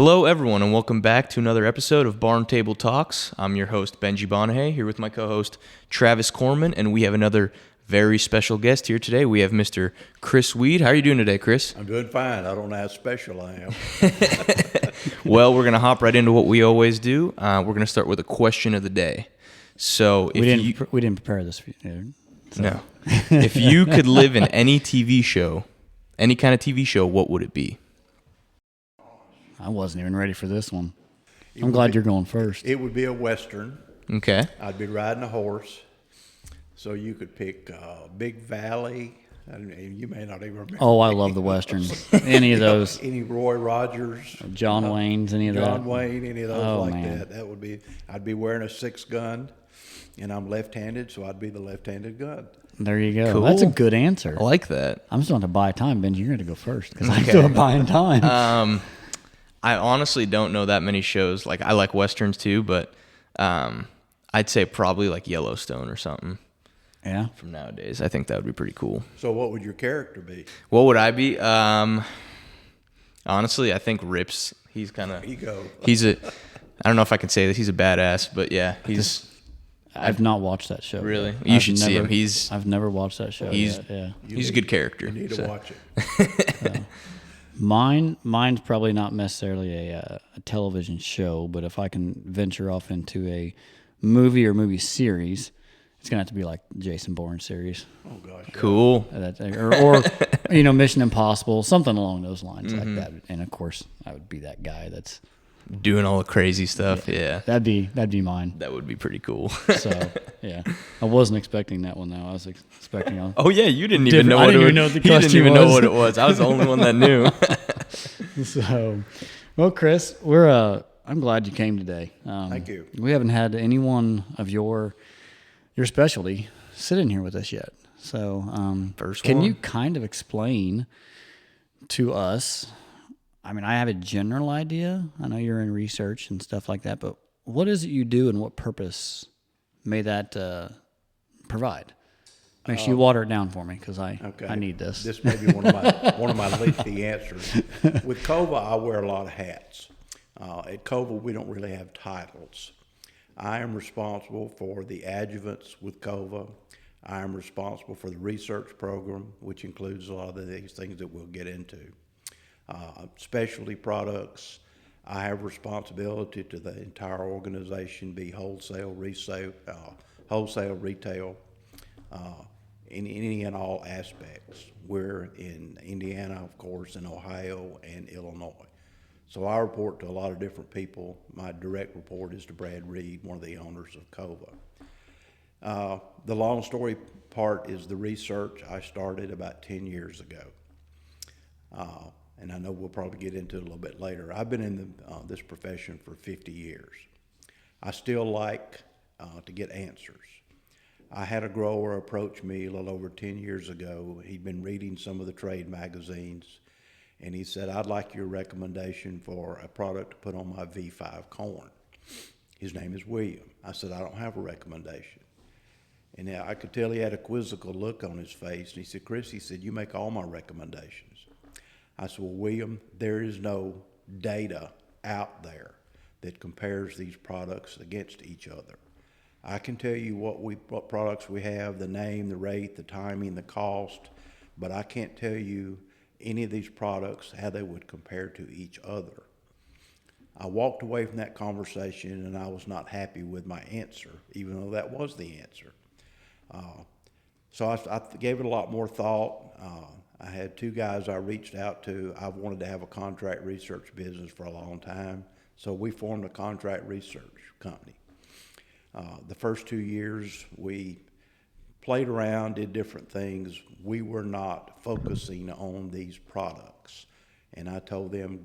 Hello, everyone, and welcome back to another episode of Barn Table Talks. I'm your host, Benji Bonahay, here with my co-host, Travis Corman, and we have another very special guest here today. We have Mr. Chris Weed. How are you doing today, Chris? I'm doing fine. I don't know how special I am. Well, we're going to hop right into what we always do. We're going to start with a question of the day. So, we didn't prepare this for you. So. No. If you could live in any TV show, any kind of TV show, what would it be? I wasn't even ready for this one. I'm glad you're going first. It would be a Western. Okay. I'd be riding a horse. So you could pick Big Valley. You may not even remember. Oh, I love the Westerns. Any of those. Any Roy Rogers. John Wayne's, any of that. John Wayne, any of those man. that. That would be, I'd be wearing a 6-gun, and I'm left-handed, so I'd be the left-handed gun. There you go. Cool. That's a good answer. I like that. I'm still going to buy time, Benji. You're going to go first because I'm still buying time. I honestly don't know that many shows. Like, I like Westerns too, but I'd say probably like Yellowstone or something. Yeah. From nowadays. I think that would be pretty cool. So what would your character be? What would I be? Honestly, I think Rips. He's kind of... Ego. I don't know if I can say that he's a badass, but yeah, he's... I've not watched that show. Really? You should see him. I've never watched that show. He's a good character. You need to watch it. Mine's probably not necessarily a television show, but if I can venture off into a movie or movie series, it's gonna have to be like the Jason Bourne series. Oh gosh. Cool. Or Mission Impossible, something along those lines like that. And of course, I would be that guy that's doing all the crazy stuff. Yeah. That'd be mine. That would be pretty cool. So yeah, I wasn't expecting that one though. I was expecting on. Oh yeah, you didn't even know. I didn't even know what the costume was. You didn't even know what it was. I was the only one that knew. So, well, Chris, I'm glad you came today. Thank you. We haven't had anyone of your specialty sit in here with us yet. So, can you kind of explain to us? I mean, I have a general idea. I know you're in research and stuff like that, but what is it you do and what purpose may that provide? Make sure you water it down for me because I need this. This may be one of my lengthy answers. With KOVA, I wear a lot of hats. At KOVA, we don't really have titles. I am responsible for the adjuvants with KOVA. I am responsible for the research program, which includes a lot of these things that we'll get into. Specialty products, I have responsibility to the entire organization, be wholesale, retail, in any and all aspects. We're in Indiana, of course, in Ohio and Illinois. So I report to a lot of different people. My direct report is to Brad Reed, one of the owners of KOVA. The long story part is the research I started about 10 years ago. And I know we'll probably get into it a little bit later. I've been in this profession for 50 years. I still like to get answers. I had a grower approach me a little over 10 years ago. He'd been reading some of the trade magazines, and he said, I'd like your recommendation for a product to put on my V5 corn. His name is William. I said, I don't have a recommendation. And I could tell he had a quizzical look on his face, and he said, Chris, he said, you make all my recommendations. I said, well, William, there is no data out there that compares these products against each other. I can tell you what products we have, the name, the rate, the timing, the cost, but I can't tell you any of these products, how they would compare to each other. I walked away from that conversation and I was not happy with my answer, even though that was the answer. So I gave it a lot more thought. I had 2 guys I reached out to. I've wanted to have a contract research business for a long time, so we formed a contract research company. The first 2 years, we played around, did different things. We were not focusing on these products, and I told them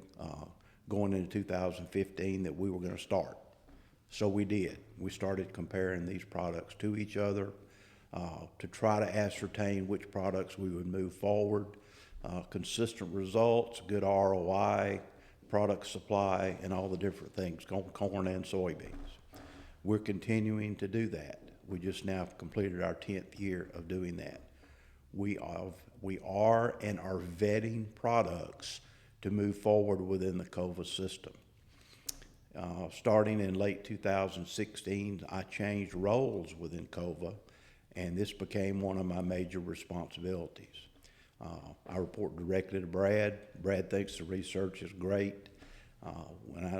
going into 2015 that we were going to start. So we did. We started comparing these products to each other. To try to ascertain which products we would move forward, consistent results, good ROI, product supply, and all the different things, corn and soybeans. We're continuing to do that. We just now completed our 10th year of doing that. We are and are vetting products to move forward within the KOVA system. Starting in late 2016, I changed roles within KOVA, and this became one of my major responsibilities. I report directly to Brad. Brad thinks the research is great.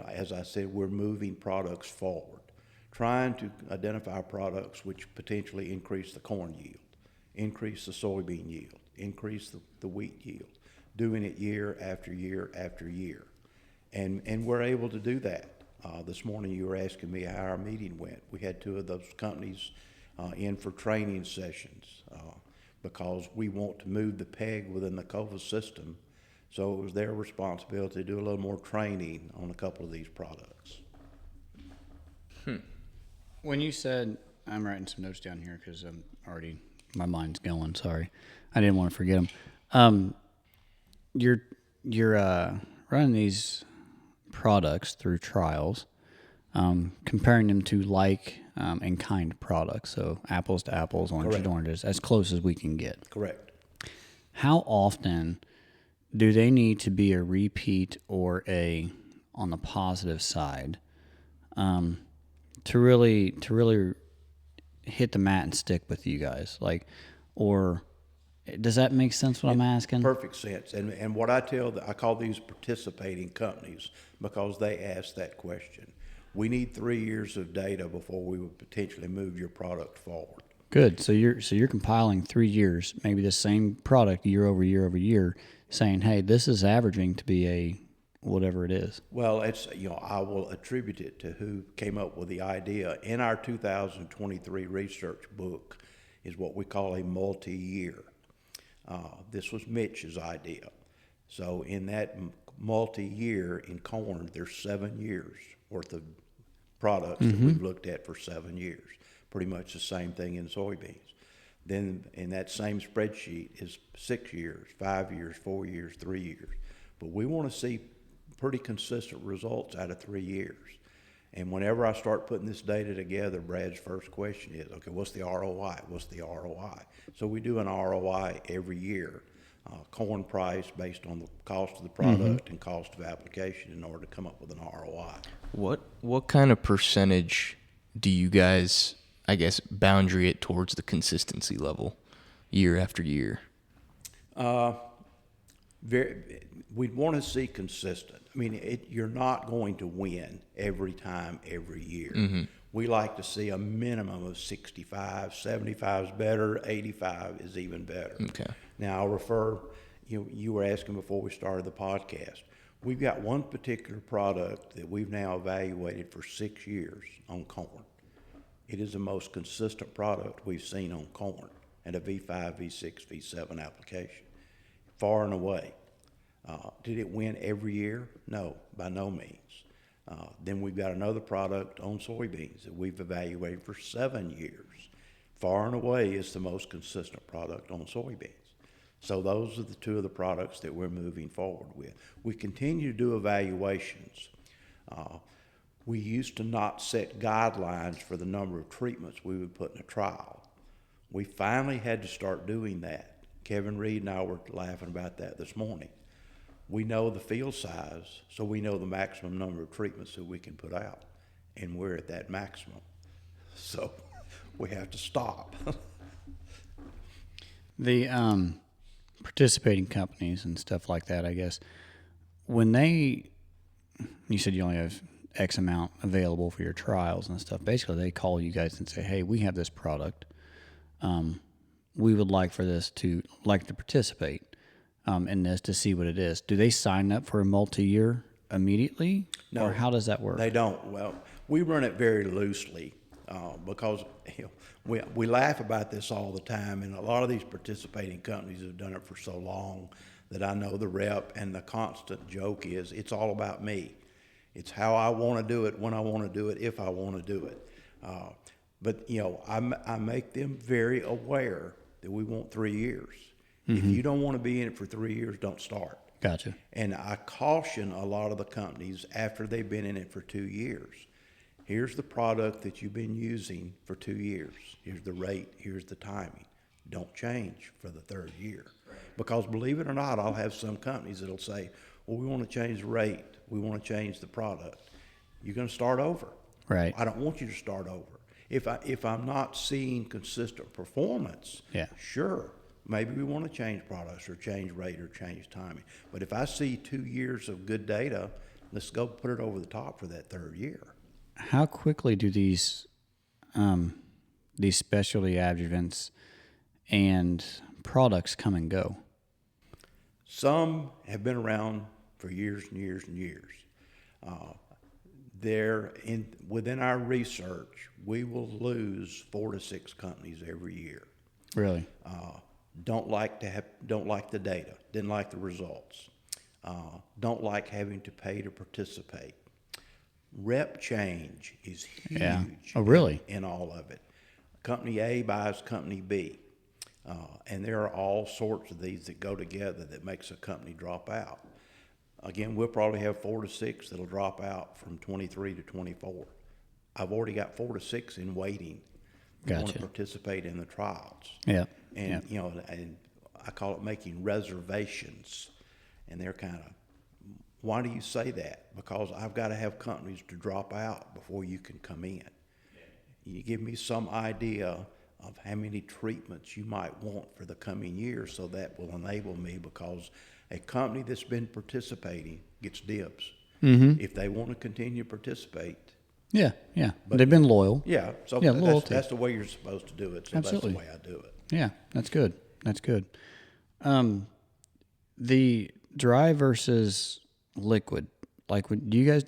As I said, we're moving products forward, trying to identify products which potentially increase the corn yield, increase the soybean yield, increase the wheat yield, doing it year after year after year. And we're able to do that. This morning you were asking me how our meeting went. We had two of those companies in for training sessions because we want to move the peg within the KOVA system. So it was their responsibility to do a little more training on a couple of these products. When you said, I'm writing some notes down here because I'm already, my mind's going, sorry. I didn't want to forget them. You're running these products through trials, comparing them to like and kind products. So apples to apples, oranges to oranges, as close as we can get. Correct. How often do they need to be a repeat or on the positive side, to really hit the mat and stick with you guys? Like, or does that make sense what I'm asking? Perfect sense. And what I call these participating companies because they ask that question. We need 3 years of data before we would potentially move your product forward. Good. So you're compiling 3 years, maybe the same product year over year over year, saying, hey, this is averaging to be a whatever it is. Well, I will attribute it to who came up with the idea. In our 2023 research book is what we call a multi-year. This was Mitch's idea. So in that multi-year in corn, there's 7 years worth of products that we've looked at for 7 years. Pretty much the same thing in soybeans. Then in that same spreadsheet is 6 years, 5 years, 4 years, 3 years. But we want to see pretty consistent results out of 3 years. And whenever I start putting this data together, Brad's first question is, okay, what's the ROI? What's the ROI? So we do an ROI every year, corn price based on the cost of the product and cost of application in order to come up with an ROI. What kind of percentage do you guys, I guess, boundary it towards the consistency level year after year? We'd want to see consistent. I mean, you're not going to win every time, every year. We like to see a minimum of 65, 75 is better, 85 is even better. Okay. Now, I'll refer, you were asking before we started the podcast. We've got one particular product that we've now evaluated for 6 years on corn. It is the most consistent product we've seen on corn at a V5, V6, V7 application, far and away. Did it win every year? No, by no means. Then we've got another product on soybeans that we've evaluated for 7 years. Far and away is the most consistent product on soybeans. So those are the two of the products that we're moving forward with. We continue to do evaluations. We used to not set guidelines for the number of treatments we would put in a trial. We finally had to start doing that. Kevin Reed and I were laughing about that this morning. We know the field size, so we know the maximum number of treatments that we can put out, and we're at that maximum. So we have to stop. The participating companies and stuff like that, I guess, when you said you only have X amount available for your trials and stuff, basically they call you guys and say, hey, we have this product. We would like to participate in this to see what it is. Do they sign up for a multi-year immediately? No. Or how does that work? They don't. Well, we run it very loosely because we laugh about this all the time, and a lot of these participating companies have done it for so long that I know the rep, and the constant joke is it's all about me. It's how I want to do it, when I want to do it, if I want to do it. But I make them very aware that we want 3 years. If you don't want to be in it for 3 years, don't start. Gotcha. And I caution a lot of the companies after they've been in it for 2 years. Here's the product that you've been using for 2 years. Here's the rate. Here's the timing. Don't change for the 3rd year. Because believe it or not, I'll have some companies that'll say, well, we want to change the rate. We want to change the product. you're going to start over. Right. I don't want you to start over. If I'm not seeing consistent performance, Yeah. sure, maybe we want to change products or change rate or change timing. But if I see 2 years of good data, let's go put it over the top for that third year. How quickly do these specialty adjuvants and products come and go? Some have been around for years and years and years. Within our research, we will lose 4 to 6 companies every year. Really? Don't like the data, didn't like the results, don't like having to pay to participate. Rep change is huge. Yeah. Oh, really? In all of it. Company A buys Company B. And there are all sorts of these that go together that makes a company drop out. Again, we'll probably have 4 to 6 that'll drop out from 23 to 24. I've already got 4 to 6 in waiting that want to participate in the trials. Yeah. And, and I call it making reservations. And they're kind of, why do you say that? Because I've got to have companies to drop out before you can come in. You give me some idea of how many treatments you might want for the coming year, so that will enable me, because a company that's been participating gets dibs. Mm-hmm. If they want to continue to participate. Yeah. But they've been loyal. Yeah. So that's the way you're supposed to do it. So Absolutely. That's the way I do it. Yeah, that's good. The dry versus liquid, like, do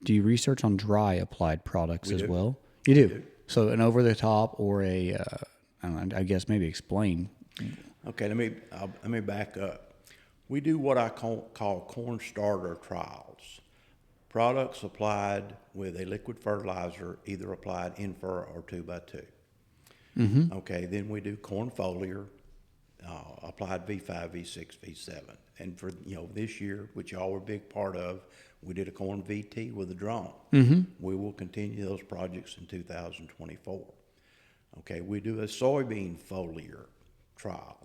you research on dry applied products as well? You do. So an over the top or I don't know, I guess maybe explain. Okay, let me back up. We do what I call corn starter trials. Products applied with a liquid fertilizer, either applied in furrow or 2x2. Mm-hmm. Okay, then we do corn foliar, applied V5, V6, V7. And for this year, which y'all were a big part of, we did a corn VT with a drone. Mm-hmm. We will continue those projects in 2024. Okay, we do a soybean foliar trial.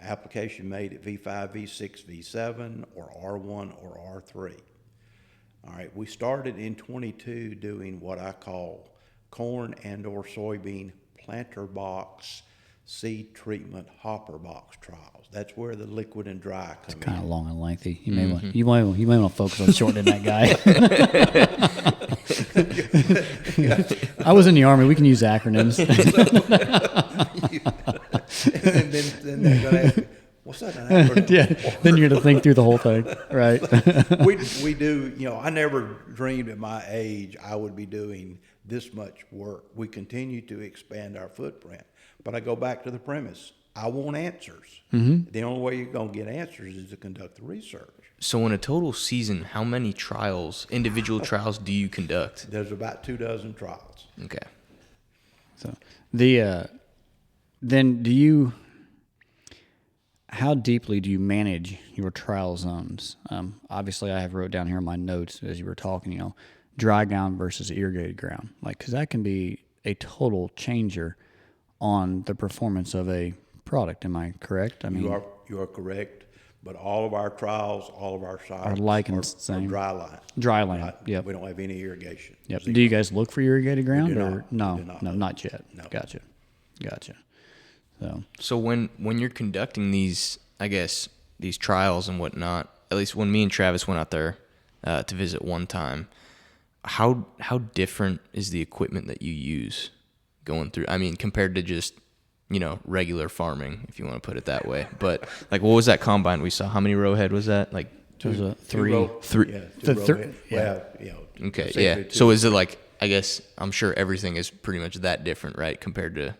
Application made at V5, V6, V7, or R1 or R3. All right, we started in 22 doing what I call corn and or soybean planter box seed treatment hopper box trials. That's where the liquid and dry come in. Kind of long and lengthy. You may want to focus on shortening that guy. I was in the Army. We can use acronyms. And then they're going to ask me, what's that an acronym? Yeah. Then you're going to think through the whole thing, right? we do. I never dreamed at my age I would be doing this much work. We continue to expand our footprint. But I go back to the premise. I want answers. Mm-hmm. The only way you're going to get answers is to conduct the research. So in a total season, how many individual trials do you conduct? There's about 24 trials. Okay. So how deeply do you manage your trial zones? Obviously I have wrote down here in my notes as you were talking, dry ground versus irrigated ground. Because that can be a total changer on the performance of a product. Am I correct? I mean, you are correct. But all of our trials, all of our sites are dry line. Dry land. Right? Yep. We don't have any irrigation. Yep. Do you guys look for irrigated ground? We do or not. No, not yet. No. Gotcha. So when you're conducting these trials and whatnot, at least when me and Travis went out there to visit one time, how different is the equipment that you use going through? I mean, compared to just regular farming, if you want to put it that way. But what was that combine we saw? How many row head was that? It was a three. Yeah. Okay. Yeah. So is it I guess I'm sure everything is pretty much that different, right? Compared to.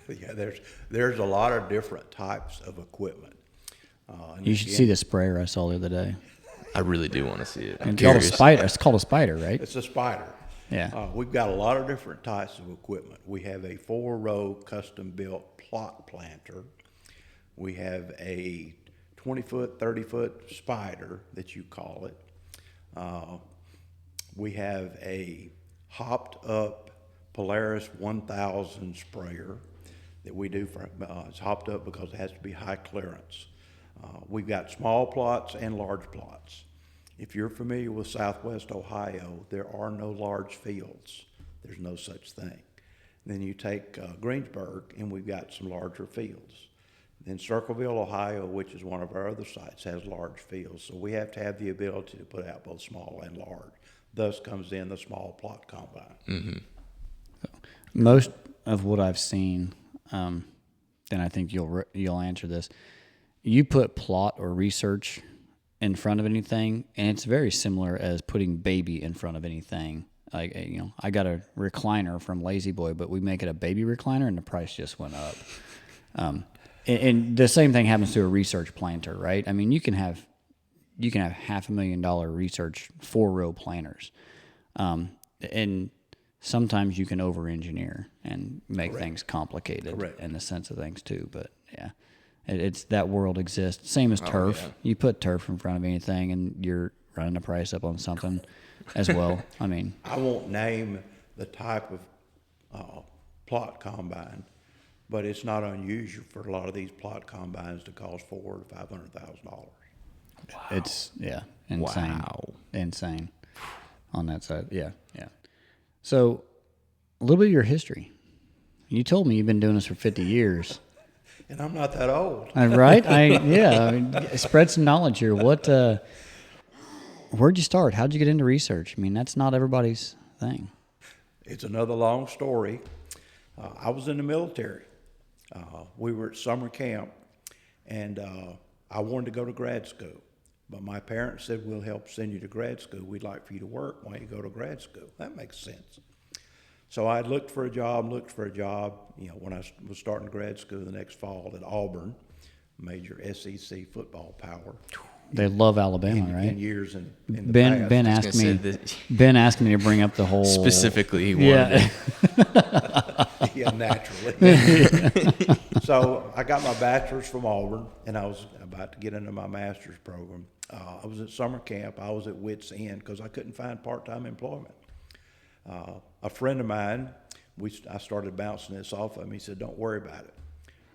Yeah, there's a lot of different types of equipment. You should see the sprayer I saw the other day. I really do want to see it. It's called a spider. It's called a spider, right? It's a spider. Yeah. We've got a lot of different types of equipment. We have a 4-row custom-built plot planter. We have a 20-foot, 30-foot spider that you call it. We have a hopped-up Polaris 1000 sprayer that we do for. It's hopped up because it has to be high clearance. We've got small plots and large plots. If you're familiar with Southwest Ohio, there are no large fields. There's no such thing. Then you take Greensburg, and we've got some larger fields. Then Circleville, Ohio, which is one of our other sites, has large fields. So we have to have the ability to put out both small and large. Thus comes in the small plot combine. Mm-hmm. Most of what I've seen, and I think you'll answer this, you put plot or research in front of anything, and it's very similar as putting baby in front of anything. Like, I got a recliner from Lazy Boy, but we make it a baby recliner, and the price just went up. And the same thing happens to a research planter, right? I mean, you can have $500,000 research 4-row planters, and sometimes you can over-engineer and make things complicated in the sense of things too. But yeah, it's that world exists. Same as turf. Yeah. You put turf in front of anything, and you're running the price up on something as well. I mean, I won't name the type of plot combine, but it's not unusual for a lot of these plot combines to cost $400,000 to $500,000. Wow. It's insane. Wow. Insane on that side. Yeah. So a little bit of your history. You told me you've been doing this for 50 years. And I'm not that old. Right? I mean, spread some knowledge here. Where'd you start? How'd you get into research? I mean, that's not everybody's thing. It's another long story. I was in the military. We were at summer camp, and I wanted to go to grad school. But my parents said, we'll help send you to grad school. We'd like for you to work while you go to grad school. That makes sense. So I looked for a job. When I was starting grad school the next fall at Auburn, major SEC football power. They love Alabama, right? In years in the past. Ben asked me to bring up the whole... Specifically, he wanted Yeah, naturally. So I got my bachelor's from Auburn, and I was about to get into my master's program. I was at summer camp. I was at wit's end because I couldn't find part-time employment. A friend of mine, I started bouncing this off of him. He said, don't worry about it.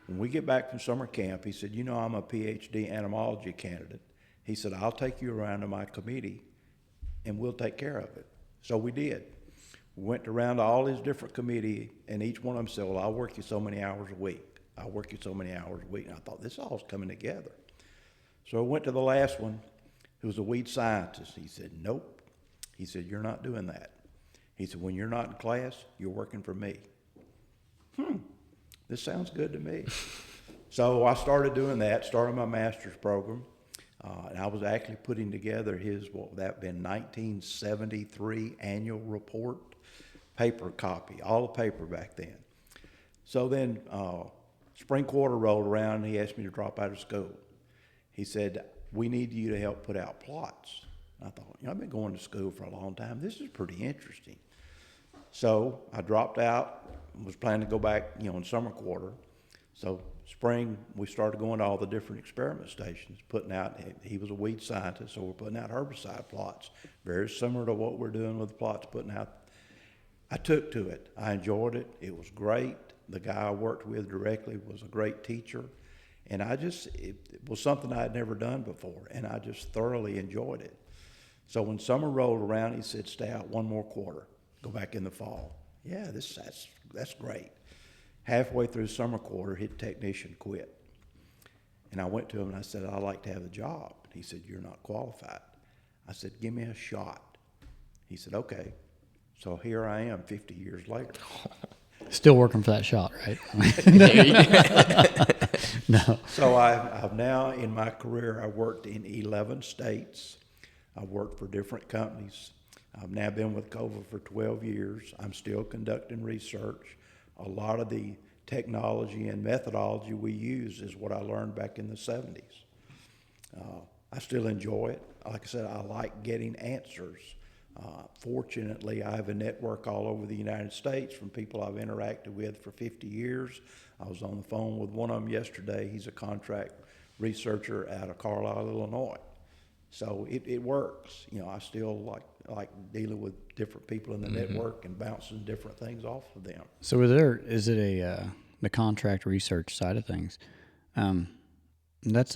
When we get back from summer camp, he said, I'm a PhD entomology candidate. He said, I'll take you around to my committee, and we'll take care of it. So we did. We went around to all his different committee, and each one of them said, well, I'll work you so many hours a week. I'll work you so many hours a week. And I thought, this all's coming together. So I went to the last one, who was a weed scientist. He said, nope. He said, you're not doing that. He said, when you're not in class, you're working for me. This sounds good to me. So I started doing that, started my master's program. And I was actually putting together his, what would that have been, 1973 annual report, paper copy, all the paper back then. So then spring quarter rolled around, and he asked me to drop out of school. He said, we need you to help put out plots. I thought, I've been going to school for a long time. This is pretty interesting. So I dropped out, was planning to go back, in summer quarter. So spring, we started going to all the different experiment stations, putting out, he was a weed scientist, so we're putting out herbicide plots, very similar to what we're doing with the plots putting out. I took to it. I enjoyed it. It was great. The guy I worked with directly was a great teacher. And it was something I had never done before, and I just thoroughly enjoyed it. So when summer rolled around, he said, stay out one more quarter, go back in the fall. Yeah, that's great. Halfway through summer quarter, his technician quit. And I went to him and I said, I'd like to have the job. He said, you're not qualified. I said, give me a shot. He said, okay. So here I am 50 years later. Still working for that shot, right? No. So I've now, in my career, I worked in 11 states. I've worked for different companies. I've now been with KOVA for 12 years. I'm still conducting research. A lot of the technology and methodology we use is what I learned back in the 70s. I still enjoy it. Like I said, I like getting answers. Fortunately, I have a network all over the United States from people I've interacted with for 50 years. I was on the phone with one of them yesterday. He's a contract researcher out of Carlisle, Illinois. So it works. I still like dealing with different people in the network and bouncing different things off of them. So is it the contract research side of things? That's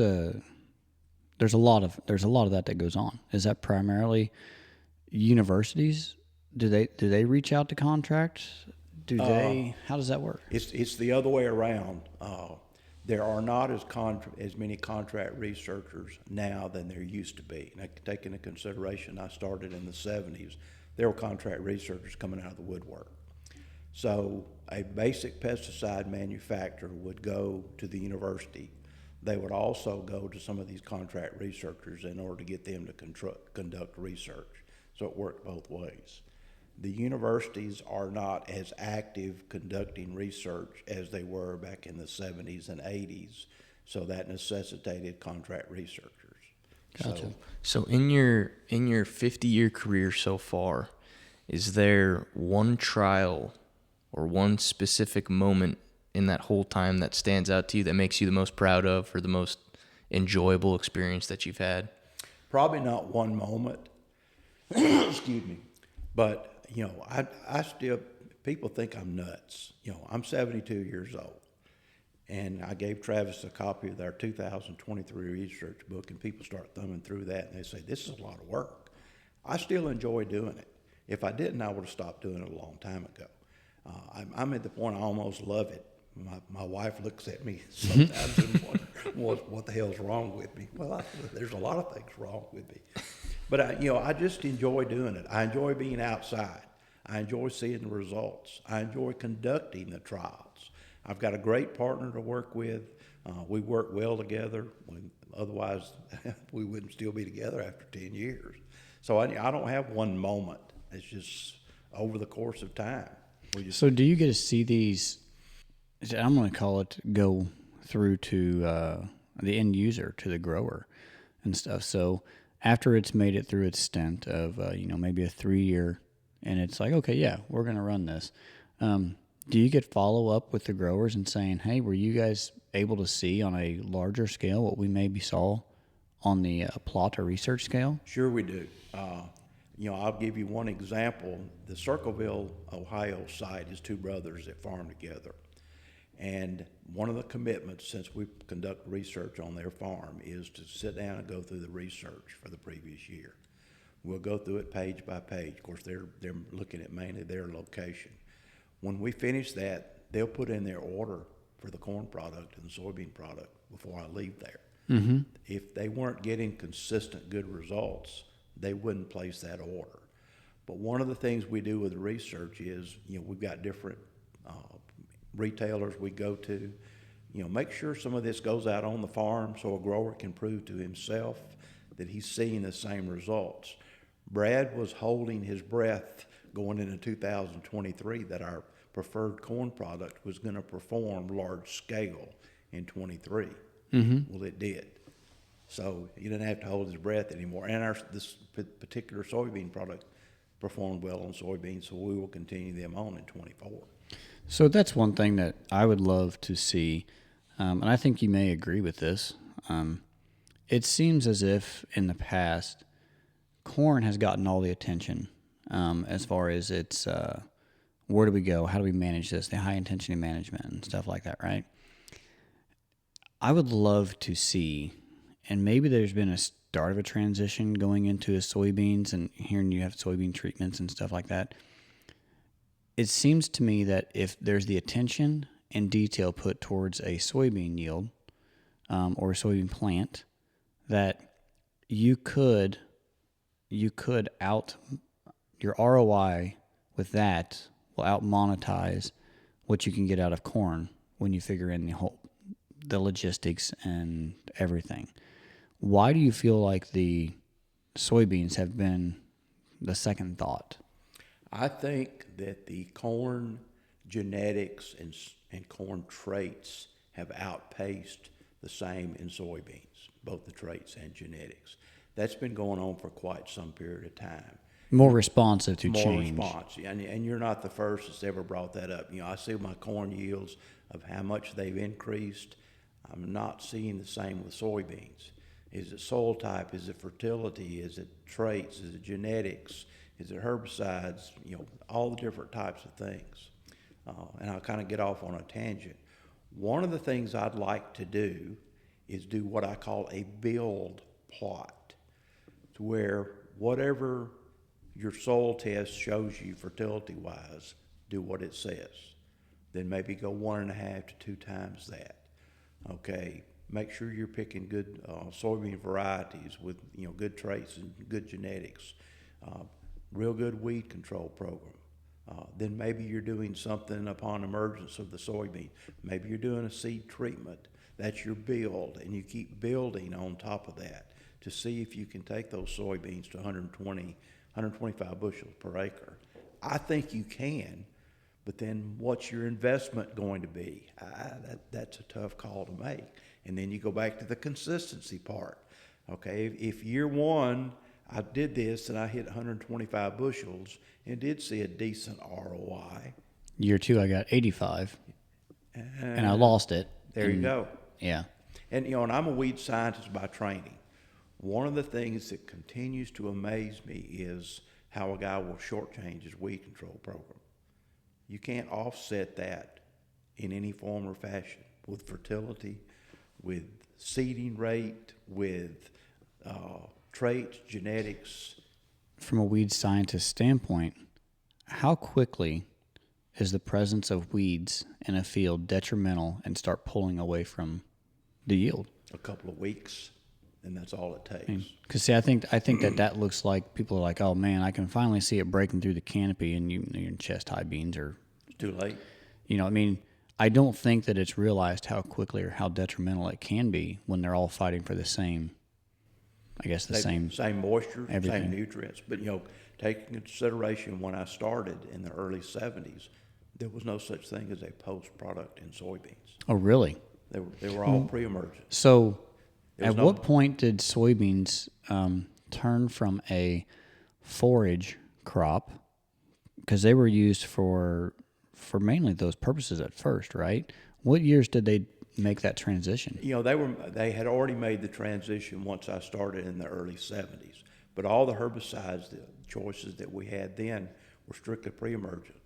there's a lot of that goes on. Is that primarily universities? Do they reach out to contract? How does that work? It's the other way around. There are not as many contract researchers now than there used to be. Now, take into consideration, I started in the 70s. There were contract researchers coming out of the woodwork. So a basic pesticide manufacturer would go to the university. They would also go to some of these contract researchers in order to get them to conduct research. So it worked both ways. The universities are not as active conducting research as they were back in the 70s and 80s, so that necessitated contract researchers. Gotcha. So in your 50-year career so far, is there one trial or one specific moment in that whole time that stands out to you that makes you the most proud of or the most enjoyable experience that you've had? Probably not one moment, excuse me, but I still, people think I'm nuts. I'm 72 years old, and I gave Travis a copy of our 2023 research book, and people start thumbing through that, and they say, this is a lot of work. I still enjoy doing it. If I didn't, I would have stopped doing it a long time ago. I'm at the point I almost love it. My wife looks at me sometimes and wonders what the hell's wrong with me. Well, there's a lot of things wrong with me. But I just enjoy doing it. I enjoy being outside. I enjoy seeing the results. I enjoy conducting the trials. I've got a great partner to work with. We work well together. Otherwise, we wouldn't still be together after 10 years. So I don't have one moment. It's just over the course of time. So do you get to see these, I'm going to call it, go through to the end user, to the grower and stuff? So after it's made it through its stint of, maybe a 3-year, and it's like, okay, yeah, we're going to run this. Do you get follow up with the growers and saying, hey, were you guys able to see on a larger scale what we maybe saw on the plot or research scale? Sure we do. I'll give you one example. The Circleville, Ohio site is two brothers that farm together. And one of the commitments, since we conduct research on their farm, is to sit down and go through the research for the previous year. We'll go through it page by page. Of course, they're looking at mainly their location. When we finish that, they'll put in their order for the corn product and the soybean product before I leave there. Mm-hmm. If they weren't getting consistent good results, they wouldn't place that order. But one of the things we do with the research is, we've got different retailers we go to. Make sure some of this goes out on the farm so a grower can prove to himself that he's seeing the same results. Brad was holding his breath going into 2023 that our preferred corn product was going to perform large scale in 23. Mm-hmm. Well, it did. So he didn't have to hold his breath anymore. And this particular soybean product performed well on soybeans, so we will continue them on in 24. So that's one thing that I would love to see, and I think you may agree with this. It seems as if in the past, corn has gotten all the attention as far as its where do we go, how do we manage this, the high intensity management and stuff like that, right? I would love to see, and maybe there's been a start of a transition going into soybeans, and hearing you have soybean treatments and stuff like that. It seems to me that if there's the attention and detail put towards a soybean yield or a soybean plant, that you could out your ROI with that will out monetize what you can get out of corn when you figure in the logistics and everything. Why do you feel like the soybeans have been the second thought? I think that the corn genetics and corn traits have outpaced the same in soybeans, both the traits and genetics. That's been going on for quite some period of time. More responsive to change. More responsive, and you're not the first that's ever brought that up. I see my corn yields of how much they've increased. I'm not seeing the same with soybeans. Is it soil type? Is it fertility? Is it traits? Is it genetics? Is it herbicides? All the different types of things. And I'll kind of get off on a tangent. One of the things I'd like to do is do what I call a build plot to where whatever your soil test shows you fertility-wise, do what it says. Then maybe go 1.5 to 2 times that. Okay, make sure you're picking good soybean varieties with good traits and good genetics. Real good weed control program. Then maybe you're doing something upon emergence of the soybean. Maybe you're doing a seed treatment. That's your build, and you keep building on top of that to see if you can take those soybeans to 120, 125 bushels per acre. I think you can, but then what's your investment going to be? That's a tough call to make. And then you go back to the consistency part. Okay, if year one I did this and I hit 125 bushels and did see a decent ROI. Year 2, I got 85, and I lost it. There you go. Yeah. And and I'm a weed scientist by training. One of the things that continues to amaze me is how a guy will shortchange his weed control program. You can't offset that in any form or fashion with fertility, with seeding rate, with traits, genetics. From a weed scientist standpoint, how quickly is the presence of weeds in a field detrimental and start pulling away from the yield? A couple of weeks, and that's all it takes. Because see, I think that looks like people are like, oh man, I can finally see it breaking through the canopy, and your chest high beans are. It's too late. I don't think that it's realized how quickly or how detrimental it can be when they're all fighting for the same. I guess same moisture, everything. same nutrients. But take into consideration when I started in the early 70s, there was no such thing as a post product in soybeans. Oh, really? They were all pre-emergent. So, at what point did soybeans turn from a forage crop, because they were used for mainly those purposes at first, right? What years did they make that transition? They had already made the transition once I started in the early 70s. But all the herbicides, the choices that we had then were strictly pre-emergence.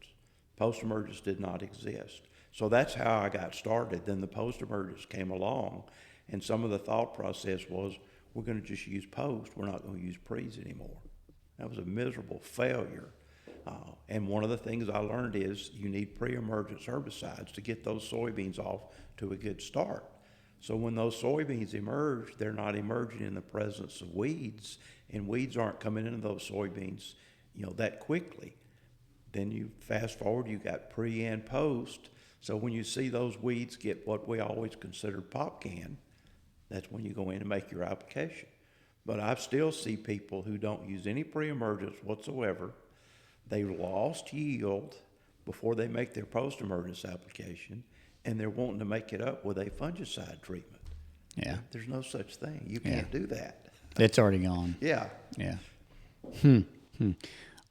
Post-emergence did not exist. So that's how I got started. Then the post-emergence came along, and some of the thought process was, we're going to just use post. We're not going to use pre's anymore. That was a miserable failure. And one of the things I learned is you need pre-emergence herbicides to get those soybeans off to a good start. So when those soybeans emerge, they're not emerging in the presence of weeds, and weeds aren't coming into those soybeans, that quickly. Then you fast forward, you got pre and post. So when you see those weeds get what we always considered pop can, that's when you go in and make your application. But I still see people who don't use any pre-emergence whatsoever. They've lost yield before they make their post-emergence application, and they're wanting to make it up with a fungicide treatment. Yeah. There's no such thing. You can't do that. It's already gone. Yeah. Yeah.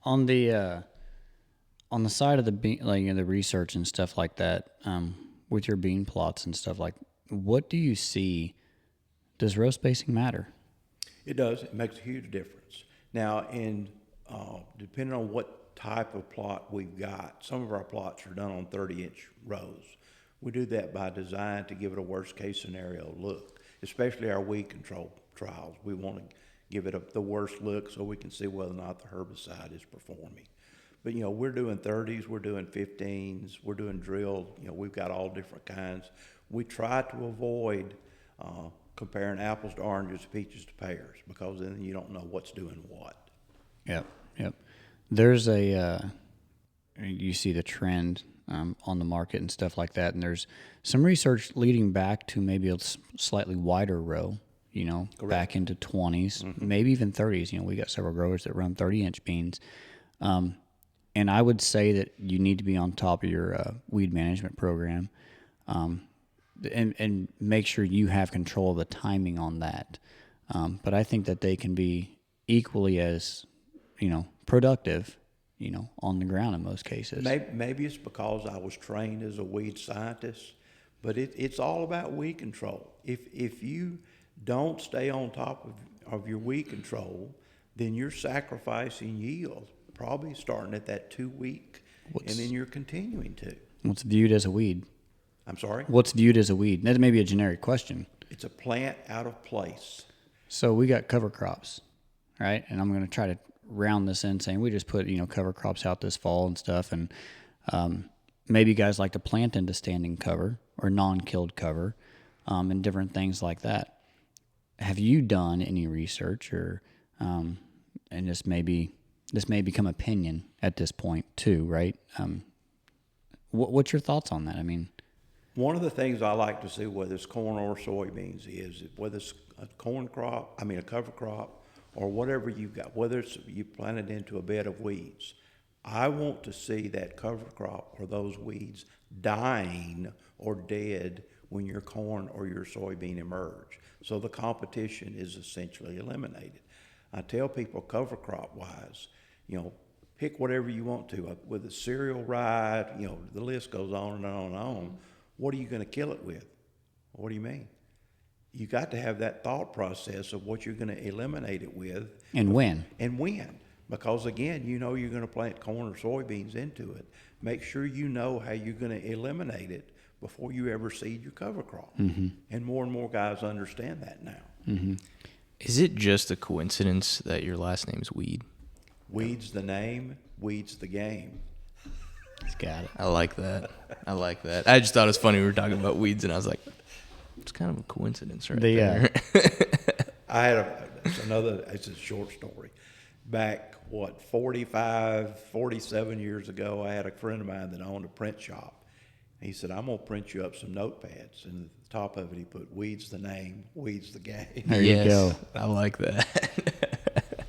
On the side of the bean, the research and stuff like that, with your bean plots and stuff what do you see? Does row spacing matter? It does. It makes a huge difference. Now, depending on what type of plot we've got, some of our plots are done on 30-inch rows. We do that by design to give it a worst-case scenario look, especially our weed control trials. We want to give it the worst look so we can see whether or not the herbicide is performing. But, we're doing 30s, we're doing 15s, we're doing drilled. We've got all different kinds. We try to avoid comparing apples to oranges, peaches to pears, because then you don't know what's doing what. Yep. There's you see the trend on the market and stuff like that, and there's some research leading back to maybe a slightly wider row, Correct. Back into 20s, maybe even 30s. We got several growers that run 30-inch beans. And I would say that you need to be on top of your weed management program, and make sure you have control of the timing on that. But I think that they can be equally as, productive, on the ground in most cases. Maybe it's because I was trained as a weed scientist, but it's all about weed control. If you don't stay on top of your weed control, then you're sacrificing yield, probably starting at that 2 week, and then you're continuing to. What's viewed as a weed? I'm sorry? What's viewed as a weed? That may be a generic question. It's a plant out of place. So we got cover crops, right? And I'm going to try to round this in saying we just put, cover crops out this fall and stuff. And maybe guys like to plant into standing cover or non-killed cover and different things like that. Have you done any research or, and this may become opinion at this point too, right? What's your thoughts on that? I mean, one of the things I like to see, whether it's corn or soybeans, is whether it's a a cover crop, or whatever you've got, whether it's you plant it into a bed of weeds. I want to see that cover crop or those weeds dying or dead when your corn or your soybean emerge. So the competition is essentially eliminated. I tell people cover crop wise, pick whatever you want to. With a cereal rye, the list goes on and on and on. What are you going to kill it with? What do you mean? You got to have that thought process of what you're going to eliminate it with. And when. Because again, you're going to plant corn or soybeans into it. Make sure you know how you're going to eliminate it before you ever seed your cover crop. Mm-hmm. And more guys understand that now. Mm-hmm. Is it just a coincidence that your last name's Weed? Weed's the name, weed's the game. He's got it. I like that. I just thought it was funny we were talking about weeds, and I was like, it's kind of a coincidence right there. It's a short story. Back, 47 years ago, I had a friend of mine that owned a print shop. He said, I'm going to print you up some notepads. And at the top of it, he put, Weed's the name, weed's the game. There you go. I like that.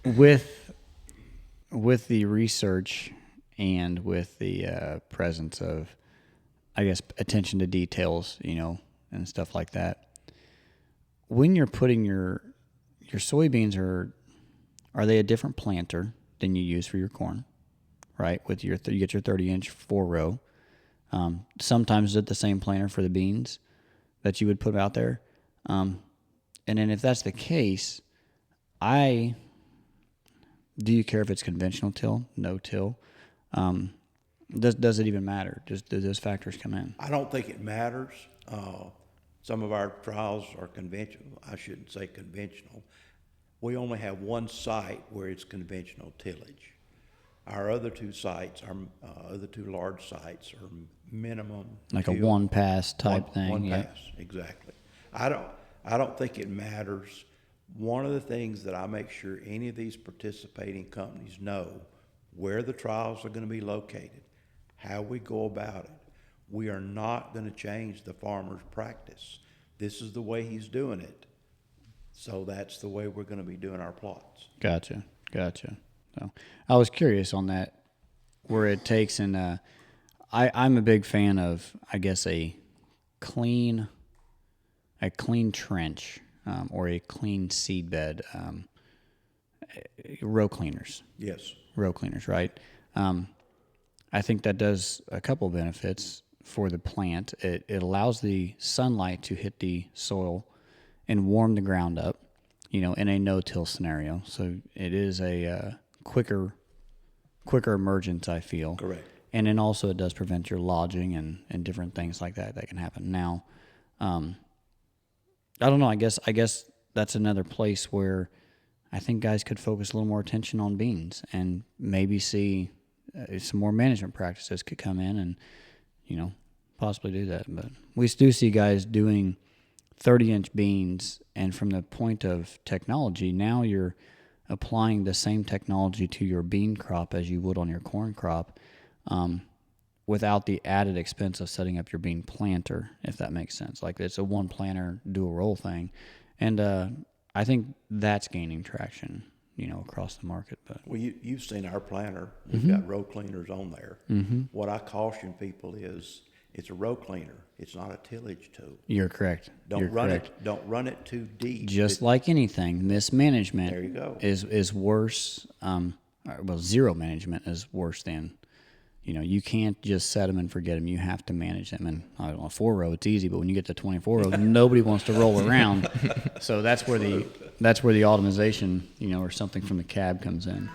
With the research and with the presence of, I guess, attention to details, and stuff like that, when you're putting your soybeans, are they a different planter than you use for your corn, right? With you get your 30-inch 4-row. Sometimes is it the same planter for the beans that you would put out there? And then if that's the case, do you care if it's conventional till, no till? Does it even matter? Do those factors come in? I don't think it matters. Some of our trials are conventional. I shouldn't say conventional. We only have one site where it's conventional tillage. Our other two sites, other two large sites, are minimum. Like a one-pass type thing. One pass, exactly. I don't think it matters. One of the things that I make sure any of these participating companies know where the trials are going to be located, how we go about it. We are not going to change the farmer's practice. This is the way he's doing it. So that's the way we're going to be doing our plots. Gotcha. So I was curious on that, where it takes, and I'm a big fan of, I guess, a clean trench or a clean seed bed, row cleaners. Yes. Row cleaners, right? I think that does a couple benefits for the plant. It allows the sunlight to hit the soil and warm the ground up, in a no-till scenario. So it is a quicker emergence, I feel. Correct. And then also it does prevent your lodging and different things like that can happen. Now, I don't know. I guess that's another place where I think guys could focus a little more attention on beans and maybe see some more management practices could come in and, possibly do that. But we do see guys doing 30-inch beans, and from the point of technology, now you're applying the same technology to your bean crop as you would on your corn crop, without the added expense of setting up your bean planter, if that makes sense. Like, it's a one planter, dual roll thing. And I think that's gaining traction, across the market. But well, you've seen our planter. We've got row cleaners on there. Mm-hmm. What I caution people is it's a row cleaner. It's not a tillage tool. You're correct. Don't run it too deep. Just like anything, mismanagement there you go. is worse. Zero management is worse than, you can't just set them and forget them. You have to manage them. And I don't know, 4-row, it's easy, but when you get to 24-row, nobody wants to roll around. So that's where the optimization, or something from the cab comes in.